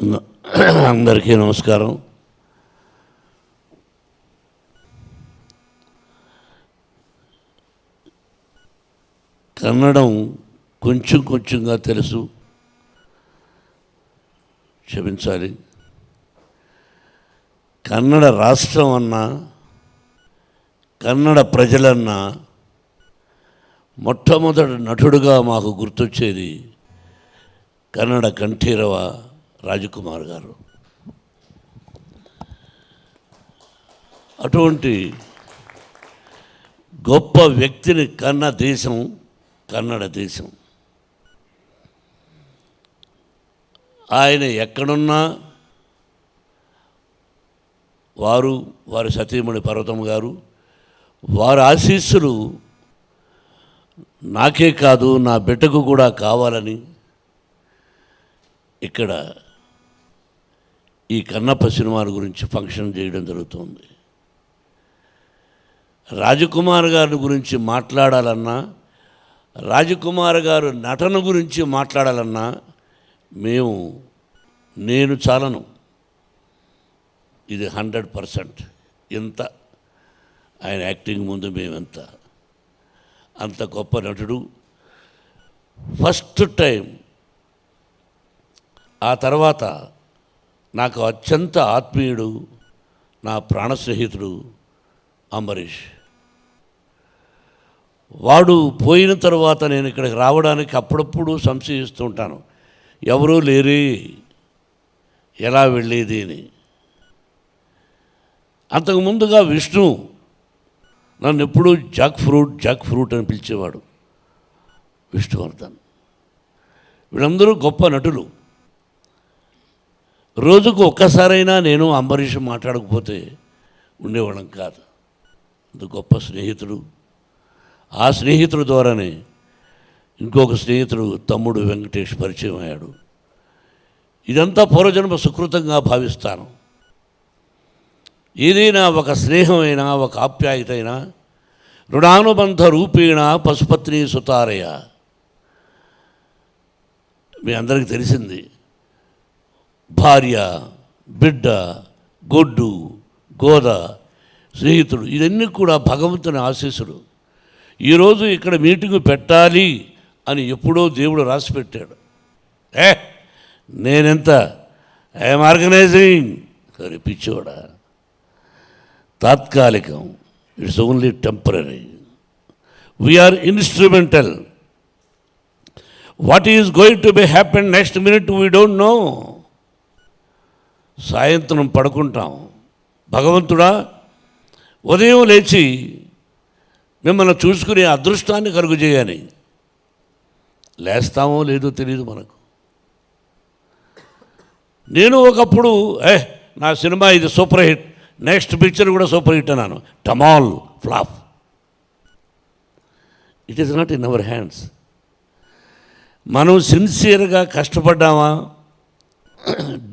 అందరికీ నమస్కారం. కన్నడం కొంచెంగా తెలుసు, క్షమించాలి. కన్నడ రాష్ట్రం అన్నా, కన్నడ ప్రజలన్నా మొట్టమొదటి నటుడుగా మాకు గుర్తొచ్చేది కన్నడ కంఠీరవ రాజకుమార్ గారు. అటువంటి గొప్ప వ్యక్తిని కన్న దేశం కన్నడ దేశం. ఆయన ఎక్కడున్నా వారి సతీమణి పర్వతమ్మ గారు, వారి ఆశీస్సులు నాకే కాదు నా బిడ్డకు కూడా కావాలని ఇక్కడ ఈ కన్నప్ప సినిమాల గురించి ఫంక్షన్ చేయడం జరుగుతుంది. రాజకుమార్ గారి గురించి మాట్లాడాలన్నా, రాజకుమార్ గారు నటన గురించి మాట్లాడాలన్నా నేను చాలను. ఇది 100%. ఎంత ఆయన యాక్టింగ్ ముందు మేమెంత అంత గొప్ప నటుడు. ఫస్ట్ టైం ఆ తర్వాత నాకు అత్యంత ఆత్మీయుడు, నా ప్రాణ స్నేహితుడు అంబరీష్. వాడు పోయిన తర్వాత నేను ఇక్కడికి రావడానికి అప్పుడప్పుడు సంశయిస్తూ ఉంటాను, ఎవరూ లేరే, ఎలా వెళ్ళేది అని. అంతకుముందుగా విష్ణు నన్ను ఎప్పుడూ జాక్ ఫ్రూట్ అని పిలిచేవాడు, విష్ణువర్ధన్. వీళ్ళందరూ గొప్ప నటులు. రోజుకు ఒక్కసారైనా నేను అంబరీష్ మాట్లాడకపోతే ఉండేవాళ్ళం కాదు. అంత గొప్ప స్నేహితుడు. ఆ స్నేహితుడి ద్వారానే ఇంకొక స్నేహితుడు తమ్ముడు వెంకటేష్ పరిచయం అయ్యాడు. ఇదంతా పూర్వజన్మ సుకృతంగా భావిస్తాను. ఏదైనా ఒక స్నేహమైనా, ఒక ఆప్యాయత అయినా రుణానుబంధ రూపేణ పశుపత్ని సుతారయ. మీ అందరికీ తెలిసింది, భార్య, బిడ్డ, గొడ్డు, గోద, స్నేహితుడు, ఇవన్నీ కూడా భగవంతుని ఆశీస్సులు. ఈరోజు ఇక్కడ మీటింగు పెట్టాలి అని ఎప్పుడో దేవుడు రాసిపెట్టాడు. నేనెంత ఐఎమ్ ఆర్గనైజింగ్ సరే పిచ్చోడా, తాత్కాలికం, it's only temporary. We are instrumental. What is going to be happen next minute we don't know. సాయంత్రం పడుకుంటాం, భగవంతుడా ఉదయం లేచి మిమ్మల్ని చూసుకునే అదృష్టాన్ని కలుగు చేయని. లేస్తామో లేదో తెలియదు మనకు. నేను ఒకప్పుడు నా సినిమా ఇది సూపర్ హిట్, నెక్స్ట్ పిక్చర్ కూడా సూపర్ హిట్ అన్నాను. టమాల్ flop. It is not in our hands. మనం సిన్సియర్గా కష్టపడ్డామా,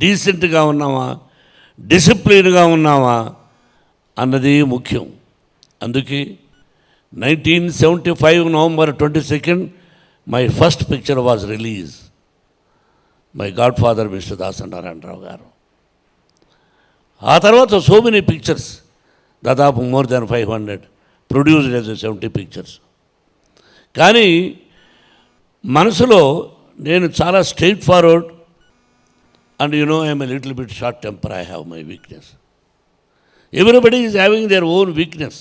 డీసెంట్గా ఉన్నామా, డిసిప్లిన్గా ఉన్నామా అన్నది ముఖ్యం. అందుకే 1975 November 22 my first picture was release. My God father mister Dasa Narayana Rao గారు. ఆ తర్వాత సో మెనీ పిక్చర్స్, దాదాపు more than 500 produced as 70 pictures. కానీ మనసులో నేను చాలా straight forward. And you know, I am a little bit short temper. I have my weakness. Everybody is having their own weakness.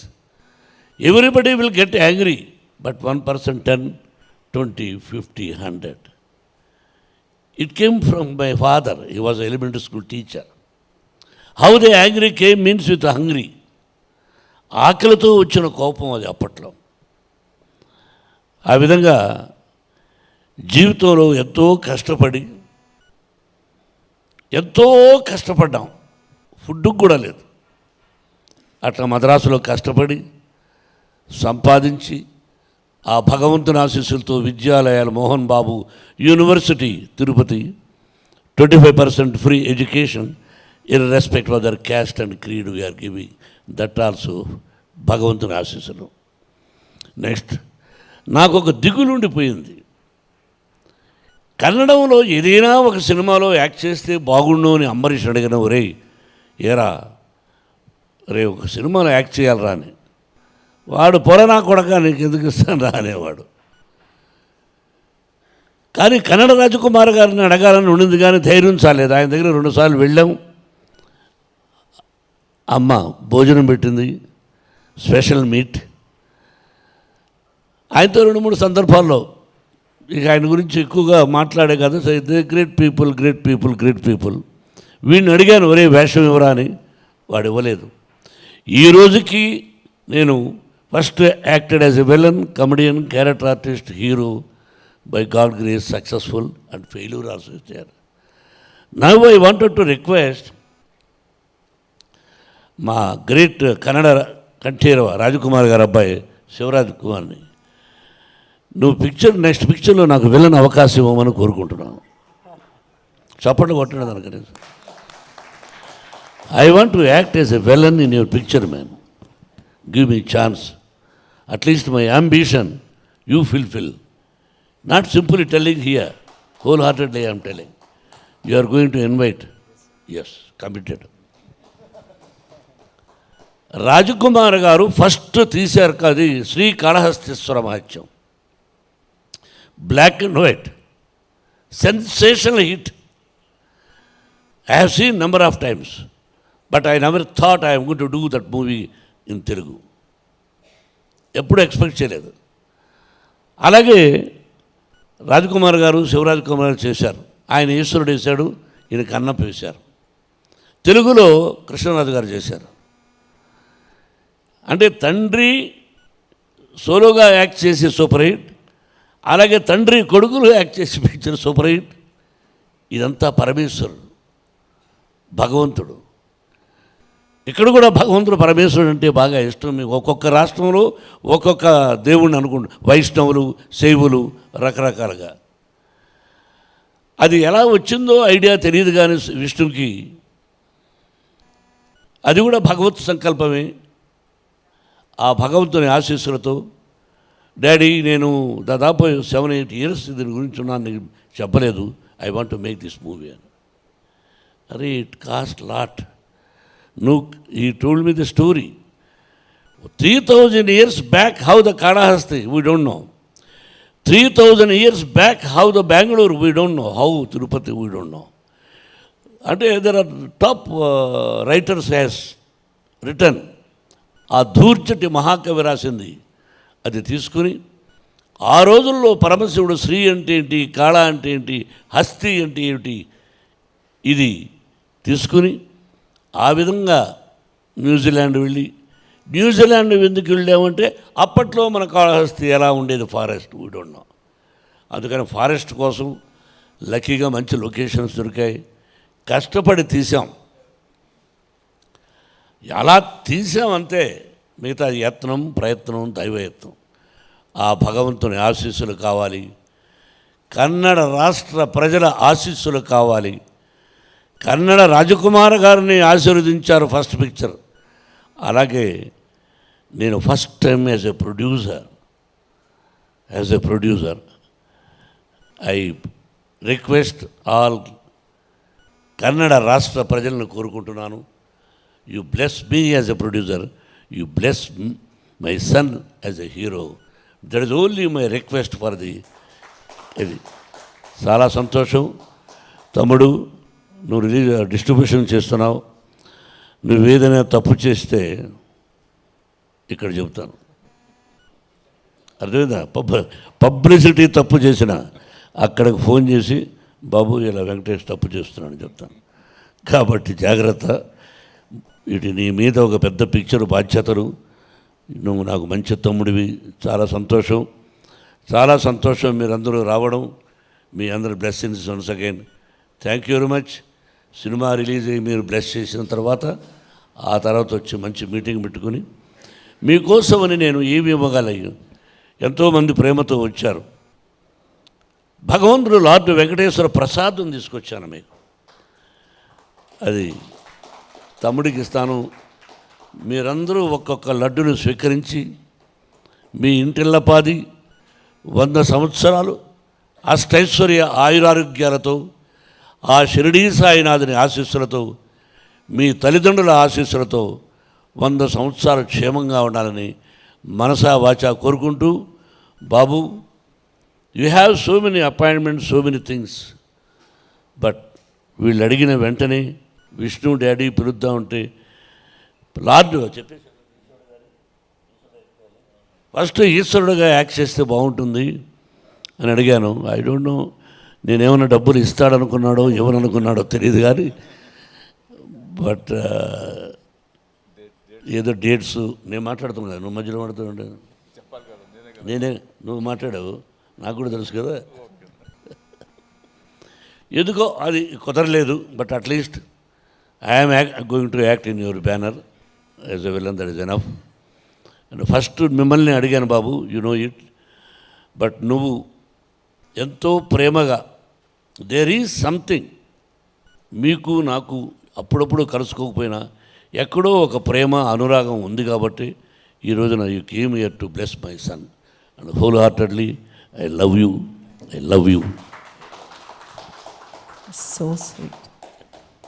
Everybody will get angry. But 1%, 10, 20, 50, 100. It came from my father. He was an elementary school teacher. How the angry came means with hungry. ఆకలితో వచ్చిన కోపం అది అప్పట్లో. ఆ విధంగా జీవితంలో ఎంతో కష్టపడ్డాం. ఫుడ్కు కూడా లేదు. అట్లా మద్రాసులో కష్టపడి సంపాదించి ఆ భగవంతుని ఆశీస్సులతో విద్యాలయాలు, Mohan Babu university Tirupati, 25% free education irrespective of their caste and creed we are giving. That also భగవంతుని ఆశీస్సులు. నెక్స్ట్ నాకు ఒక దిగులు ఉండిపోయింది. కన్నడంలో ఏదైనా ఒక సినిమాలో యాక్ట్ చేస్తే బాగుండు అని అంబరీష్ అడిగిన ఒరే ఏరా రే ఒక సినిమాలో యాక్ట్ చేయాలరా అని. వాడు పొరనా కొడక నీకు ఎందుకు ఇస్తాను రా అనేవాడు. కానీ కన్నడ రాజకుమార్ గారిని అడగాలని ఉండింది, కానీ ధైర్యం చాలేదు. ఆయన దగ్గర 2 సార్లు వెళ్ళాం. అమ్మ భోజనం పెట్టింది, స్పెషల్ మీట్. ఆయనతో 2-3 సందర్భాల్లో ఇక ఆయన గురించి ఎక్కువగా మాట్లాడే కదా. Great people great people great people. వీడిని అడిగాను ఒరే వేషం ఇవ్వరా అని, వాడు ఇవ్వలేదు. ఈ రోజుకి నేను first acted as a villain, comedian, character artist, hero, by God grace successful and failure also is there. Now I wanted to request మా గ్రేట్ కన్నడ కంఠీరవ రాజకుమార్ గారు అబ్బాయి శివరాజ్ కుమార్ని, నువ్వు నెక్స్ట్ పిక్చర్లో నాకు విలన్ అవకాశం ఇవ్వమని కోరుకుంటున్నాను. చప్పట్లు కొట్టండి దానికి. I want to act as a villain in your picture man. Give me chance. At least my ambition you fulfil. Not simply telling here, wholeheartedly I am telling. You are going to invite. Yes, committed. Rajkumar garu first తీశారు కాదు Srikalahasteeswara Mahatyam. Black and white, sensational hit. I have seen number of times, but I never thought I am going to do that movie in Telugu. ఎప్పుడు expect చేయలేదు. అలాగే రాజకుమార్ గారు శివరాజ్ కుమార్ చేశారు. ఆయన ఈశ్వరుడు వేశాడు, ఈయన కన్నప్ప వేశారు. తెలుగులో కృష్ణరాజు గారు చేశారు. అంటే తండ్రి సోలోగా యాక్ట్ చేసి సూపర్ హిట్, అలాగే తండ్రి కొడుకులు యాక్ట్ చేసి పిక్చర్ సూపర్ హిట్. ఇదంతా పరమేశ్వరుడు, భగవంతుడు. ఇక్కడ కూడా భగవంతుడు పరమేశ్వరుడు అంటే బాగా ఇష్టం. మీకు ఒక్కొక్క రాష్ట్రంలో ఒక్కొక్క దేవుణ్ణి అనుకుంటు, వైష్ణవులు, శైవులు, రకరకాలుగా. అది ఎలా వచ్చిందో ఐడియా తెలియదు, కానీ విష్ణుకి అది కూడా భగవత్ సంకల్పమే. ఆ భగవంతుని ఆశీస్సులతో డాడీ నేను దాదాపు 7-8 years దీని గురించి ఉన్నాను, నీకు చెప్పలేదు. I want to make this movie అని. అరే it cost lot. He told me the story. 3,000 years back, how the Kadahasti, we don't know. 3,000 years back, how the Bangalore, we don't know. How Tirupati, we don't know. And there are top writers has written. ఆ ధూర్చటి మహాకవి రాసింది. అది తీసుకుని ఆ రోజుల్లో పరమశివుడు శ్రీ అంటే ఏంటి, కాళ అంటే ఏంటి, హస్తి అంటే ఏమిటి, ఇది తీసుకుని ఆ విధంగా న్యూజిలాండ్ వెళ్ళి, న్యూజిలాండ్ ఎందుకు వెళ్ళామంటే అప్పట్లో మన కాళహస్తి ఎలా ఉండేది, ఫారెస్ట్, వీ డోంట్ నో. అందుకని ఫారెస్ట్ కోసం లక్కీగా మంచి లొకేషన్స్ దొరికాయి. కష్టపడి తీసాం. అలా తీసామంతే. మిగతా యత్నం, ప్రయత్నం, దైవయత్నం. ఆ భగవంతుని ఆశీస్సులు కావాలి, కన్నడ రాష్ట్ర ప్రజల ఆశీస్సులు కావాలి. కన్నడ రాజకుమార్ గారిని ఆశీర్వదించారు ఫస్ట్ పిక్చర్. అలాగే నేను first time as a producer I request all Kannada రాష్ట్ర ప్రజలను కోరుకుంటున్నాను, you bless me as a producer, you bless my son as a hero. That is only my request for the. ఇది చాలా సంతోషం. తమ్ముడు, నువ్వు డిస్ట్రిబ్యూషన్ చేస్తున్నావు. నువ్వు ఏదైనా తప్పు చేస్తే ఇక్కడ చెబుతాను, అర్థమైందా? పబ్లిసిటీ తప్పు చేసిన అక్కడికి ఫోన్ చేసి బాబు ఇలా వెంకటేష్ తప్పు చేస్తున్నాను చెప్తాను. కాబట్టి జాగ్రత్త. వీటి నీ మీద ఒక పెద్ద పిక్చర్ బాధ్యతలు. నువ్వు నాకు మంచి తమ్ముడివి. చాలా సంతోషం, చాలా సంతోషం మీరందరూ రావడం. మీ అందరి blessings once again. Thank you very much. Cinema release అయ్యి మీరు బ్లెస్ చేసిన తర్వాత ఆ తర్వాత వచ్చి మంచి మీటింగ్ పెట్టుకుని మీకోసమని నేను ఏమి ఇవ్వగలను. ఎంతోమంది ప్రేమతో వచ్చారు. భగవంతుడు లార్డ్ వెంకటేశ్వర ప్రసాదం తీసుకొచ్చాను మీకు. అది తమ్ముడికి ఇస్తాను. మీరందరూ ఒక్కొక్క లడ్డును స్వీకరించి మీ ఇంటిల్లపాది 100 సంవత్సరాలు అష్టైశ్వర్య ఆయురారోగ్యాలతో ఆ షిరిడీ సాయినాథుని ఆశీస్సులతో మీ తల్లిదండ్రుల ఆశీస్సులతో 100 సంవత్సరాలు క్షేమంగా ఉండాలని మనసా వాచా కోరుకుంటూ, బాబు, you have so many appointments, so many things, but వీళ్ళు అడిగిన వెంటనే విష్ణు డాడీ పిలుద్దాం ఉంటే లార్డ్ చెప్పేసి ఫస్ట్ ఈశ్వరుడుగా యాక్ట్ చేస్తే బాగుంటుంది అని అడిగాను. ఐ డోంట్ నో, నేనేమన్నా డబ్బులు ఇస్తాడనుకున్నాడో ఎవరనుకున్నాడో తెలియదు కానీ, బట్ ఏదో డేట్స్ నేను మాట్లాడుతున్నాను కదా, నువ్వు మధ్యలో మాట్లాడుతుంటే నేనే, నువ్వు మాట్లాడావు, నాకు కూడా తెలుసు కదా. ఎందుకో అది కుదరలేదు, but at least I'm going to act in your banner as a villain, that is enough. And first మిమ్మల్ని అడిగాను, బాబు, యు నో ఇట్, బట్ నువ్వు ఎంతో ప్రేమగా, దేర్ ఈజ్ సంథింగ్, మీకు నాకు అప్పుడప్పుడు కలుసుకోకపోయినా ఎక్కడో ఒక ప్రేమ అనురాగం ఉంది కాబట్టి ఈ రోజున you came here to bless my son and whole heartedly I love you. So sweet.